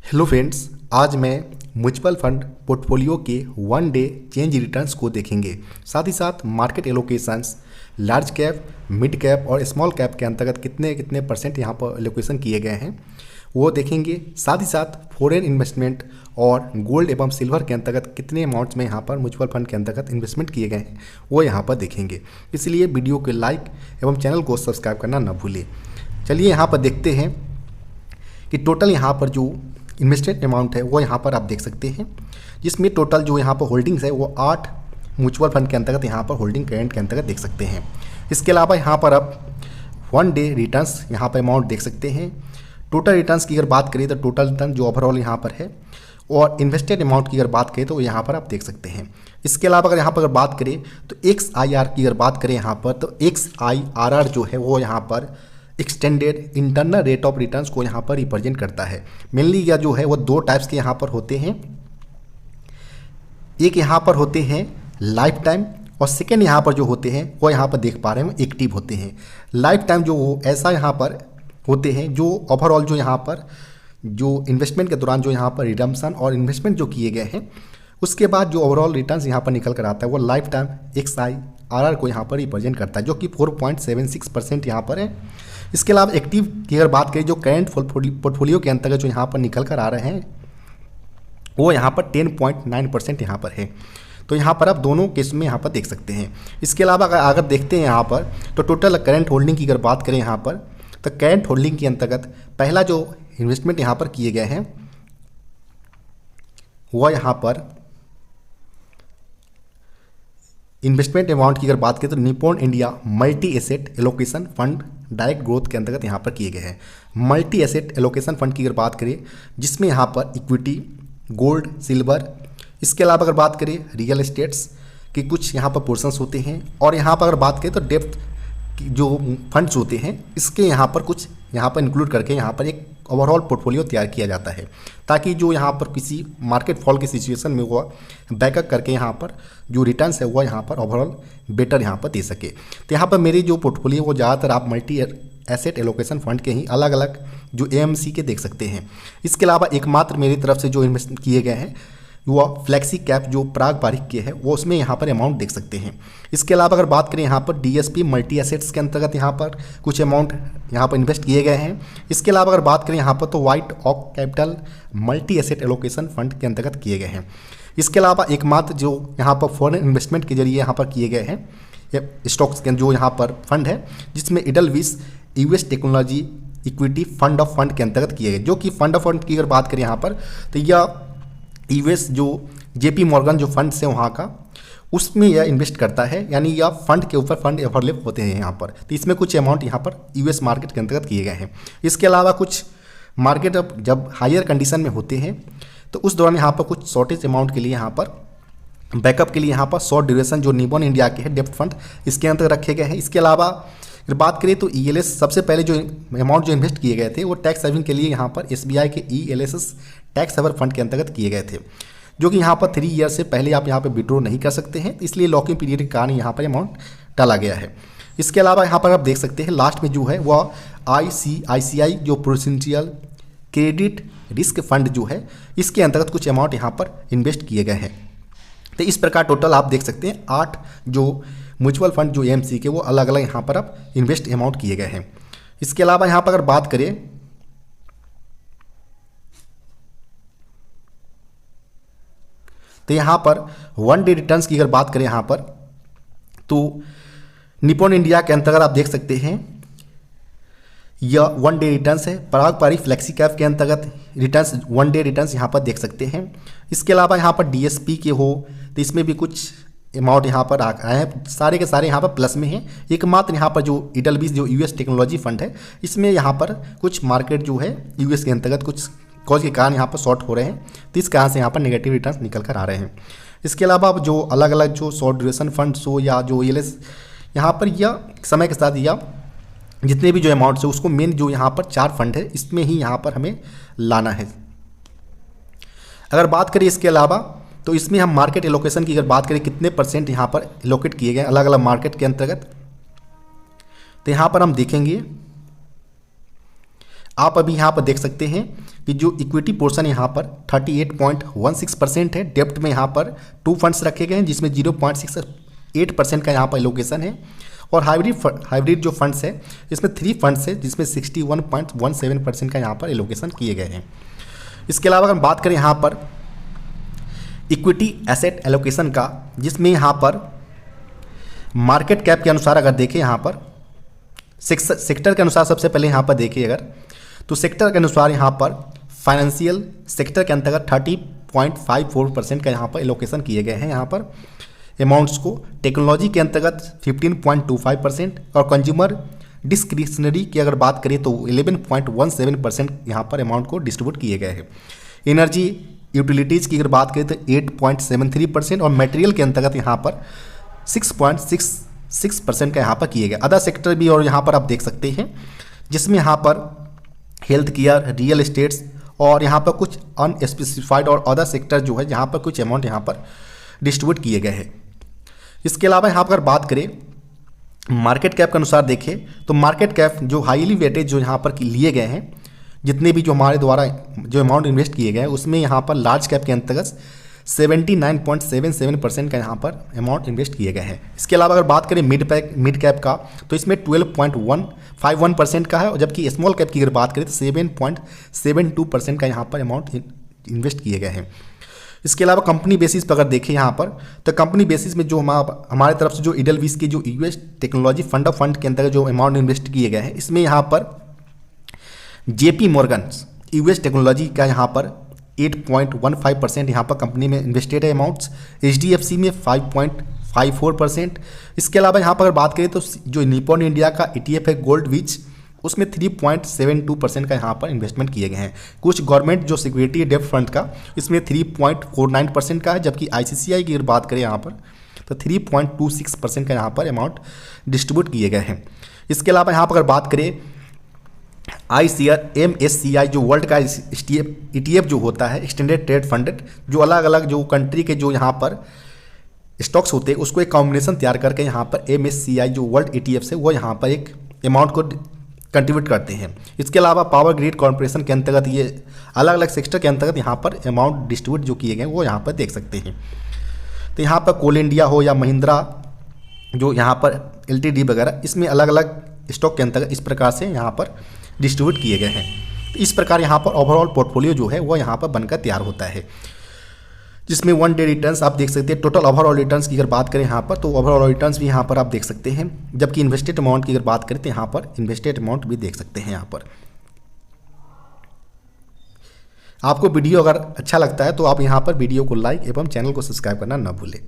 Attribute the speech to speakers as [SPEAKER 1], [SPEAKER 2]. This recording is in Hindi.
[SPEAKER 1] हेलो फ्रेंड्स, आज मैं म्यूचुअल फंड पोर्टफोलियो के वन डे चेंज रिटर्न्स को देखेंगे। साथ ही साथ market allocations, large cap, mid cap और स्मॉल कैप के अंतर्गत कितने कितने परसेंट यहाँ पर एलोकेशन किए गए हैं वो देखेंगे। साथ ही साथ फॉरेन इन्वेस्टमेंट और गोल्ड एवं सिल्वर के अंतर्गत कितने अमाउंट्स में यहाँ पर म्यूचुअल फंड के अंतर्गत इन्वेस्टमेंट किए गए हैं वो यहाँ पर देखेंगे। इसलिए वीडियो को लाइक एवं चैनल को सब्सक्राइब करना न भूलें। चलिए यहाँ पर देखते हैं कि टोटल यहाँ पर जो इन्वेस्टेड अमाउंट है वो यहाँ पर आप देख सकते हैं, जिसमें टोटल जो यहाँ पर होल्डिंग्स है वो 8 म्यूचुअल फंड के अंतर्गत यहाँ पर होल्डिंग करेंट के अंतर्गत देख सकते हैं। इसके अलावा यहाँ पर आप वन डे रिटर्न्स यहाँ पर अमाउंट देख सकते हैं। टोटल रिटर्न्स की अगर बात करें तो टोटल रिटर्न जो ओवरऑल यहाँ पर है और इन्वेस्टेड अमाउंट की अगर बात करें तो यहाँ पर आप देख सकते हैं। इसके अलावा अगर यहाँ पर अगर बात करें तो XIR की अगर बात करें यहाँ पर तो XIRR जो है वो यहाँ पर extended internal rate of returns को यहाँ पर रिप्रेजेंट करता है। मेनली यह जो है वो दो टाइप्स के यहाँ पर होते हैं। एक यहाँ पर होते हैं लाइफ टाइम और सेकेंड यहाँ पर जो होते हैं वो यहाँ पर देख पा रहे हैं एक्टिव होते हैं। लाइफ टाइम जो वो ऐसा यहाँ पर होते हैं जो ओवरऑल जो यहाँ पर जो इन्वेस्टमेंट के दौरान जो यहाँ पर रिडम्पशन और इन्वेस्टमेंट जो किए गए हैं उसके बाद जो ओवरऑल रिटर्न्स यहाँ पर निकल कर आता है वो लाइफ टाइम XIRR को यहाँ पर रिप्रेजेंट करता है, जो कि 4.76% यहाँ पर है। इसके अलावा एक्टिव की अगर बात करें जो करेंट पोर्टफोलियो के अंतर्गत जो यहाँ पर निकल कर आ रहे हैं वो यहाँ पर 10.9% यहाँ पर है। तो यहाँ पर आप दोनों केस में यहाँ पर देख सकते हैं। इसके अलावा अगर देखते हैं यहाँ पर तो टोटल करेंट होल्डिंग की अगर बात करें यहाँ पर तो करेंट होल्डिंग के अंतर्गत पहला जो इन्वेस्टमेंट यहाँ पर किए गए हैं वह यहाँ पर इन्वेस्टमेंट अमाउंट की अगर बात करें तो Nippon India multi asset allocation fund direct growth के अंतर्गत यहाँ पर किए गए हैं। मल्टी एसेट एलोकेशन फंड की अगर बात करें जिसमें यहाँ पर इक्विटी, गोल्ड, सिल्वर, इसके अलावा अगर बात करें रियल एस्टेट्स के कुछ यहाँ पर पोर्शंस होते हैं और यहाँ पर अगर बात करें तो डेप्थ जो फंड्स होते हैं इसके यहाँ पर कुछ यहाँ पर इंक्लूड करके यहाँ पर एक ओवरऑल पोर्टफोलियो तैयार किया जाता है ताकि जो यहाँ पर किसी मार्केट फॉल की सिचुएशन में वो बैकअप करके यहाँ पर जो रिटर्न्स है वो यहाँ पर ओवरऑल बेटर यहाँ पर दे सके। तो यहाँ पर मेरी जो पोर्टफोलियो वो ज़्यादातर आप मल्टी एसेट एलोकेशन फंड के ही अलग अलग जो AMC के देख सकते हैं। इसके अलावा एकमात्र मेरी तरफ से जो इन्वेस्ट किए गए हैं वो फ्लैक्सी कैप जो पराग पारिक के है वो उसमें यहाँ पर अमाउंट देख सकते हैं। इसके अलावा अगर बात करें यहाँ पर DSP मल्टी एसेट्स के अंतर्गत यहाँ पर कुछ अमाउंट यहाँ पर इन्वेस्ट किए गए हैं। इसके अलावा अगर बात करें यहाँ पर तो वाइट ऑक capital multi asset allocation fund के अंतर्गत किए गए हैं। इसके अलावा एकमात्र जो यहाँ पर फॉरेन इन्वेस्टमेंट के जरिए यहाँ पर किए गए हैं स्टॉक्स के जो यहाँ पर फंड है जिसमें इडलविस US technology equity fund of fund के अंतर्गत किए गए, जो कि फंड ऑफ फंड की अगर बात करें यहाँ पर तो यह US जो JP मॉर्गन जो फंड्स है वहाँ का उसमें यह इन्वेस्ट करता है, यानी यह फंड के ऊपर फंड अवेलेबल होते हैं यहाँ पर। तो इसमें कुछ अमाउंट यहाँ पर US मार्केट के अंतर्गत किए गए हैं। इसके अलावा कुछ मार्केट अब जब हायर कंडीशन में होते हैं तो उस दौरान यहाँ पर कुछ शॉर्टेज अमाउंट के लिए यहाँ पर बैकअप के लिए यहाँ पर शॉर्ट ड्यूरेशन जो निप्पॉन इंडिया के है डेप्थ फंड इसके अंतर्गत रखे गए हैं। इसके अलावा अगर बात करें तो ELS सबसे पहले जो अमाउंट जो इन्वेस्ट किए गए थे वो टैक्स सेविंग के लिए यहाँ पर SBI के ELSS टैक्स सेवर फंड के अंतर्गत किए गए थे, जो कि यहाँ पर 3 ईयर से पहले आप यहाँ पर विड्रॉ नहीं कर सकते हैं, इसलिए लॉकिंग पीरियड के कारण यहाँ पर अमाउंट डाला गया है। इसके अलावा यहाँ पर आप देख सकते हैं लास्ट में जो है वह ICICI जो प्रूडेंशियल क्रेडिट रिस्क फंड जो है इसके अंतर्गत कुछ अमाउंट यहाँ पर इन्वेस्ट किए गए हैं। तो इस प्रकार टोटल आप देख सकते हैं 8 जो म्यूचुअल फंड जो AMC के वो अलग अलग यहाँ पर अब इन्वेस्ट अमाउंट किए गए हैं। इसके अलावा यहाँ पर अगर बात करें तो यहाँ पर वन डे रिटर्न्स की अगर बात करें यहाँ पर तो निप्पॉन इंडिया के अंतर्गत आप देख सकते हैं यह वन डे रिटर्न्स है। पराग पारिक फ्लैक्सी कैप के अंतर्गत रिटर्न्स वन डे रिटर्न्स यहाँ पर देख सकते हैं। इसके अलावा यहाँ पर DSP के हो तो इसमें भी कुछ अमाउंट यहाँ पर आए हैं, सारे के सारे यहाँ पर प्लस में हैं। एकमात्र यहाँ पर जो इडलविस जो US टेक्नोलॉजी फंड है इसमें यहाँ पर कुछ मार्केट जो है US के अंतर्गत कुछ कॉज के कारण यहाँ पर शॉर्ट हो रहे हैं, तो इस कारण से यहाँ पर नेगेटिव रिटर्न्स निकल कर आ रहे हैं। इसके अलावा अब जो अलग अलग जो शॉर्ट ड्यूरेशन फंड्स हो या जो ELS यहाँ पर या समय के साथ या जितने भी जो अमाउंट्स है उसको मेन जो यहाँ पर 4 फंड है इसमें ही यहाँ पर हमें लाना है। अगर बात करें इसके अलावा तो इसमें हम मार्केट एलोकेशन की अगर बात करें कितने परसेंट यहाँ पर एलोकेट किए गए अलग अलग मार्केट के अंतर्गत, तो यहाँ पर हम देखेंगे आप अभी यहाँ पर देख सकते हैं कि जो इक्विटी पोर्शन यहाँ पर 38.16% है। डेप्ट में यहाँ पर 2 फंड्स रखे गए हैं जिसमें 0.68% का यहाँ पर एलोकेशन है। और हाइब्रिड जो फंड्स है इसमें 3 फंड्स है जिसमें 61.17% का यहाँ पर एलोकेशन किए गए हैं। इसके अलावा अगर बात करें यहाँ पर इक्विटी एसेट एलोकेशन का, जिसमें यहाँ पर मार्केट कैप के अनुसार अगर देखें यहाँ पर सेक्टर के अनुसार, सबसे पहले यहाँ पर देखिए अगर तो सेक्टर के अनुसार यहाँ पर फाइनेंशियल सेक्टर के अंतर्गत 30.54% का यहाँ पर एलोकेशन किए गए हैं यहाँ पर अमाउंट्स को। टेक्नोलॉजी के अंतर्गत 15.25% और कंज्यूमर डिस्क्रिशनरी की अगर बात करें तो 11.17% यहाँ पर अमाउंट को डिस्ट्रीब्यूट किए गए हैं। एनर्जी यूटिलिटीज़ की अगर बात करें तो 8.73% और मटेरियल के अंतर्गत यहाँ पर 6.66% का यहाँ पर किए गए। अदर सेक्टर भी और यहाँ पर आप देख सकते हैं जिसमें यहाँ पर हेल्थ केयर, रियल एस्टेट्स और यहाँ पर कुछ अनस्पेसिफाइड और अदर सेक्टर जो है यहाँ पर कुछ अमाउंट यहाँ पर डिस्ट्रीब्यूट किए गए हैं। इसके अलावा यहाँ पर अगर बात करें मार्केट कैप के अनुसार देखें तो मार्केट कैप जो हाईली वेटेज जो यहाँ पर लिए गए हैं, जितने भी जो हमारे द्वारा जो अमाउंट इन्वेस्ट किए गए हैं उसमें यहाँ पर लार्ज कैप के अंतर्गत 79.77% का यहाँ पर अमाउंट इन्वेस्ट किए गए हैं। इसके अलावा अगर बात करें मिड कैप का तो इसमें 12.51% का है और जबकि स्मॉल कैप की अगर बात करें तो 7.72% का यहाँ पर अमाउंट इन्वेस्ट किए गए हैं। इसके अलावा कंपनी बेसिस पर अगर देखें यहाँ पर तो कंपनी बेसिस में जो हमारे तरफ से जो इडलविस के जो US technology fund of fund के अंतर्गत जो अमाउंट इन्वेस्ट किए गए हैं, इसमें यहाँ पर जेपी मॉर्गन यूएस टेक्नोलॉजी का यहाँ पर 8.15% यहाँ पर कंपनी में इन्वेस्टेड है अमाउंट्स, एचडीएफसी में 5.54%। इसके अलावा यहाँ पर अगर बात करें तो जो निपॉन इंडिया का ईटीएफ है गोल्ड विच, उसमें 3.72% का यहाँ पर इन्वेस्टमेंट किए गए हैं। कुछ गवर्नमेंट जो सिक्योरिटी डेब्ट फंड का इसमें 3.49% का है, जबकि आईसीसीआई की अगर बात करें यहाँ पर तो 3.26% का यहाँ पर अमाउंट डिस्ट्रीब्यूट किए गए हैं। इसके अलावा यहाँ पर अगर बात करें ICR MSCI जो वर्ल्ड का ETF जो होता है एक्सटेंडेड ट्रेड फंड, जो अलग अलग जो कंट्री के जो यहाँ पर स्टॉक्स होते हैं उसको एक कॉम्बिनेशन तैयार करके यहाँ पर MSCI जो वर्ल्ड ETF है वो यहाँ पर एक अमाउंट को कंट्रीब्यूट करते हैं। इसके अलावा पावर ग्रिड कॉर्पोरेशन के अंतर्गत ये अलग अलग सेक्टर के अंतर्गत यहाँ पर अमाउंट डिस्ट्रीब्यूट जो किए गए वो यहाँ पर देख सकते हैं। तो यहाँ पर कोल इंडिया हो या महिंद्रा जो यहाँ पर LTD वगैरह, इसमें अलग अलग स्टॉक के अंतर्गत इस प्रकार से यहाँ पर डिस्ट्रीब्यूट किए गए हैं। इस प्रकार यहाँ पर ओवरऑल पोर्टफोलियो जो है वो यहाँ पर बनकर तैयार होता है, जिसमें 1 डे रिटर्न्स आप देख सकते हैं। टोटल ओवरऑल रिटर्न्स की अगर बात करें यहाँ पर तो ओवरऑल रिटर्न्स भी यहाँ पर आप देख सकते हैं, जबकि इन्वेस्टेड अमाउंट की अगर बात करें तो यहाँ पर इन्वेस्टेड अमाउंट भी देख सकते हैं। यहाँ पर आपको वीडियो अगर अच्छा लगता है तो आप यहाँ पर वीडियो को लाइक एवं चैनल को सब्सक्राइब करना न भूलें।